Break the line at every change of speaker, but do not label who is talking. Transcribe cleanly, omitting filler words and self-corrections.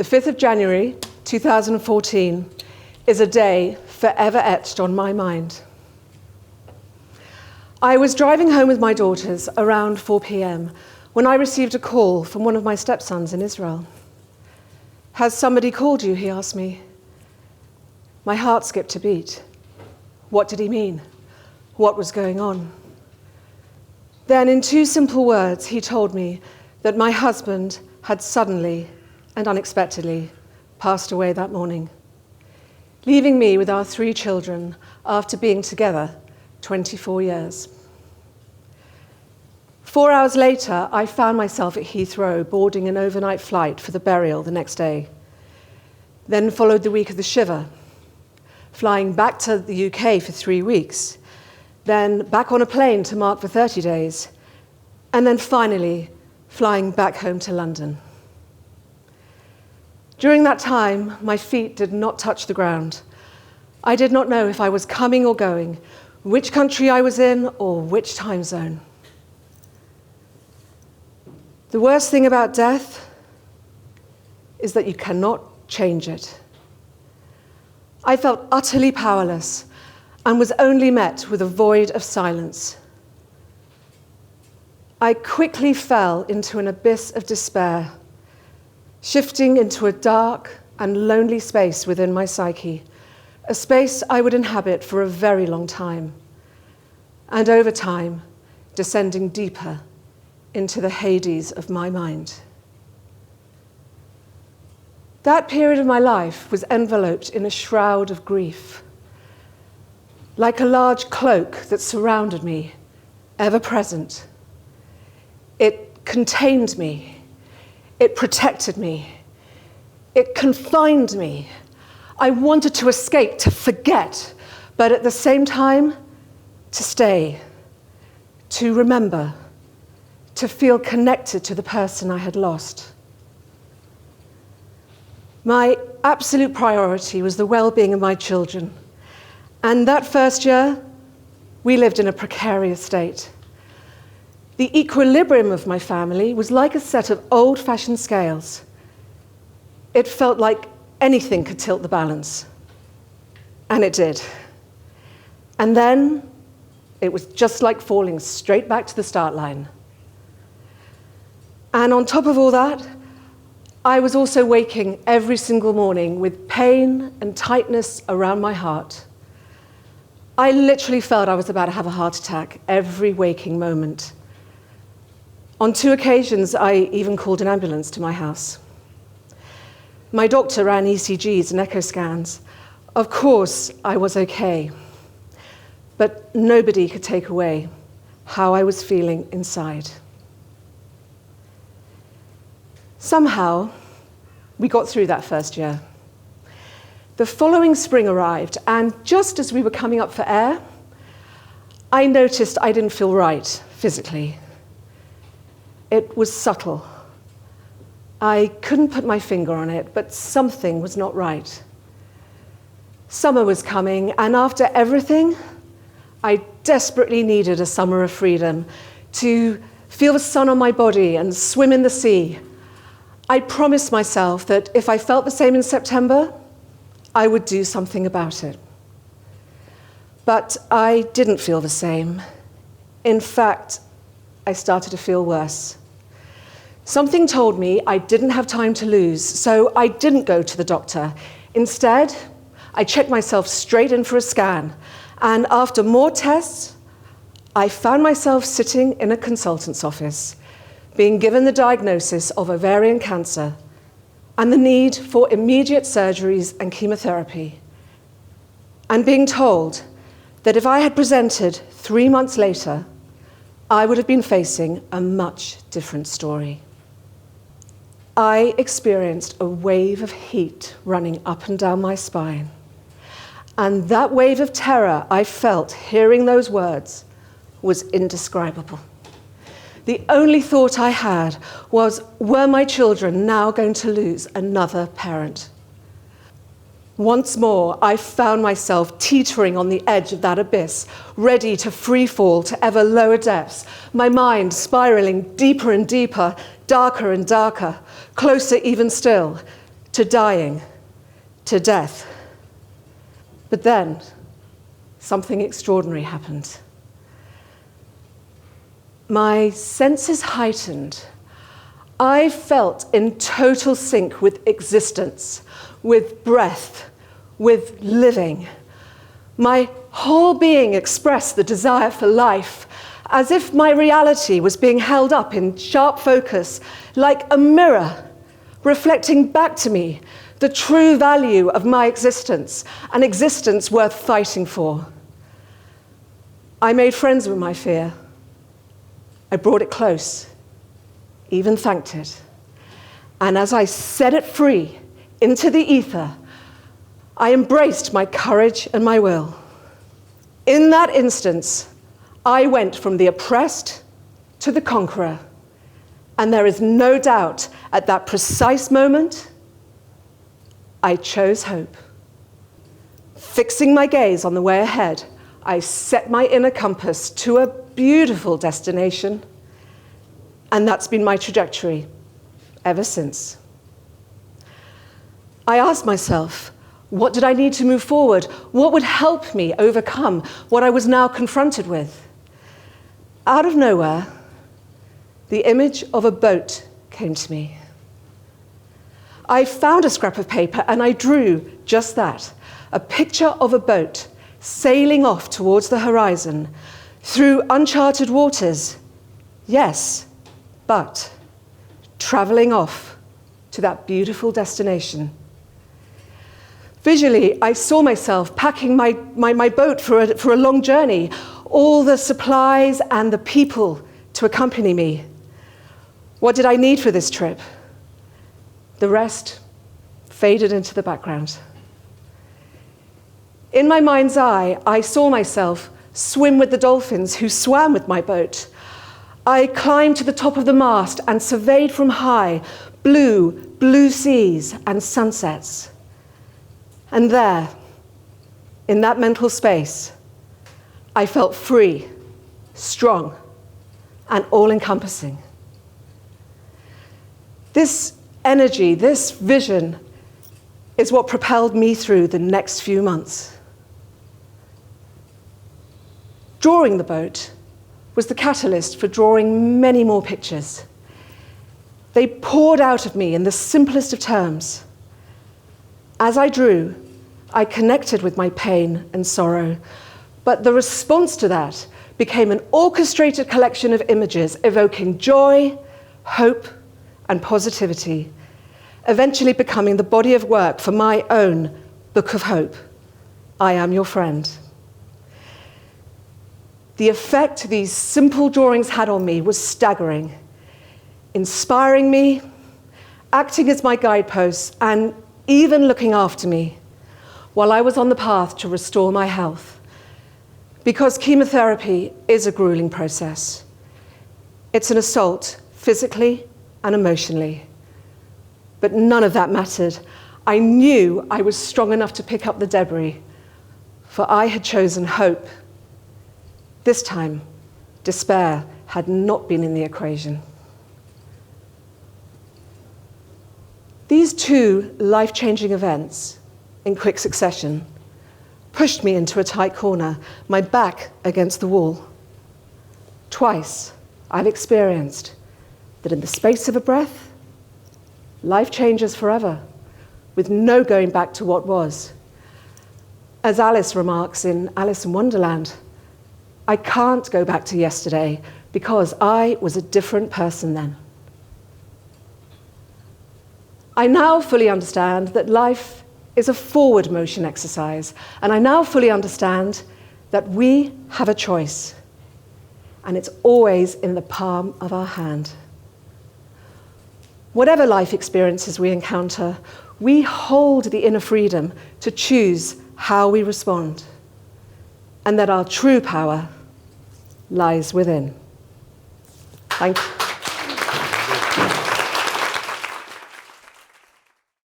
The 5th of January, 2014, is a day forever etched on my mind. I was driving home with my daughters around 4 p.m. when I received a call from one of my stepsons in Israel. "Has somebody called you?" he asked me. My heart skipped a beat. What did he mean? What was going on? Then, in 2 simple words, he told me that my husband had suddenly and unexpectedly passed away that morning, leaving me with our 3 children after being together 24 years. 4 hours later, I found myself at Heathrow boarding an overnight flight for the burial the next day. Then followed the week of the shiver, flying back to the UK for 3 weeks, then back on a plane to Mark for 30 days, and then finally flying back home to London. During that time, my feet did not touch the ground. I did not know if I was coming or going, which country I was in, or which time zone. The worst thing about death is that you cannot change it. I felt utterly powerless and was only met with a void of silence. I quickly fell into an abyss of despair, shifting into a dark and lonely space within my psyche, a space I would inhabit for a very long time, and over time, descending deeper into the Hades of my mind. That period of my life was enveloped in a shroud of grief, like a large cloak that surrounded me, ever present. It contained me. It protected me. It confined me. I wanted to escape, to forget, but at the same time, to stay, to remember, to feel connected to the person I had lost. My absolute priority was the well-being of my children. And that first year, we lived in a precarious state. The equilibrium of my family was like a set of old-fashioned scales. It felt like anything could tilt the balance. And it did. And then it was just like falling straight back to the start line. And on top of all that, I was also waking every single morning with pain and tightness around my heart. I literally felt I was about to have a heart attack every waking moment. On 2 occasions, I even called an ambulance to my house. My doctor ran ECGs and echo scans. Of course, I was okay. But nobody could take away how I was feeling inside. Somehow, we got through that first year. The following spring arrived, and just as we were coming up for air, I noticed I didn't feel right physically. It was subtle. I couldn't put my finger on it, but something was not right. Summer was coming, and after everything, I desperately needed a summer of freedom, to feel the sun on my body and swim in the sea. I promised myself that if I felt the same in September, I would do something about it. But I didn't feel the same. In fact, I started to feel worse. Something told me I didn't have time to lose, so I didn't go to the doctor. Instead, I checked myself straight in for a scan, and after more tests, I found myself sitting in a consultant's office, being given the diagnosis of ovarian cancer and the need for immediate surgeries and chemotherapy, and being told that if I had presented 3 months later, I would have been facing a much different story. I experienced a wave of heat running up and down my spine. And that wave of terror I felt hearing those words was indescribable. The only thought I had was, were my children now going to lose another parent? Once more, I found myself teetering on the edge of that abyss, ready to free fall to ever lower depths, my mind spiraling deeper and deeper, darker and darker, closer even still, to dying, to death. But then, something extraordinary happened. My senses heightened. I felt in total sync with existence, with breath, with living. My whole being expressed the desire for life, as if my reality was being held up in sharp focus, like a mirror, reflecting back to me the true value of my existence, an existence worth fighting for. I made friends with my fear. I brought it close, even thanked it. And as I set it free into the ether, I embraced my courage and my will. In that instance, I went from the oppressed to the conqueror. And there is no doubt at that precise moment, I chose hope. Fixing my gaze on the way ahead, I set my inner compass to a beautiful destination. And that's been my trajectory ever since. I asked myself, what did I need to move forward? What would help me overcome what I was now confronted with? Out of nowhere, the image of a boat came to me. I found a scrap of paper and I drew just that, a picture of a boat sailing off towards the horizon through uncharted waters. Yes, but traveling off to that beautiful destination. Visually, I saw myself packing my boat for a long journey, all the supplies and the people to accompany me. What did I need for this trip? The rest faded into the background. In my mind's eye, I saw myself swim with the dolphins who swam with my boat. I climbed to the top of the mast and surveyed from high blue seas and sunsets. And there, in that mental space, I felt free, strong, and all-encompassing. This energy, this vision, is what propelled me through the next few months. Drawing the boat was the catalyst for drawing many more pictures. They poured out of me in the simplest of terms. As I drew, I connected with my pain and sorrow, but the response to that became an orchestrated collection of images evoking joy, hope, and positivity, eventually becoming the body of work for my own book of hope. I am your friend. The effect these simple drawings had on me was staggering, inspiring me, acting as my guideposts, and even looking after me while I was on the path to restore my health. Because chemotherapy is a grueling process. It's an assault physically and emotionally. But none of that mattered. I knew I was strong enough to pick up the debris, for I had chosen hope. This time, despair had not been in the equation. These two life-changing events in quick succession pushed me into a tight corner, my back against the wall. Twice, I've experienced that in the space of a breath, life changes forever, with no going back to what was. As Alice remarks in Alice in Wonderland, I can't go back to yesterday because I was a different person then. I now fully understand that life is a forward motion exercise, and I now fully understand that we have a choice, and it's always in the palm of our hand. Whatever life experiences we encounter, we hold the inner freedom to choose how we respond, and that our true power lies within. Thank you.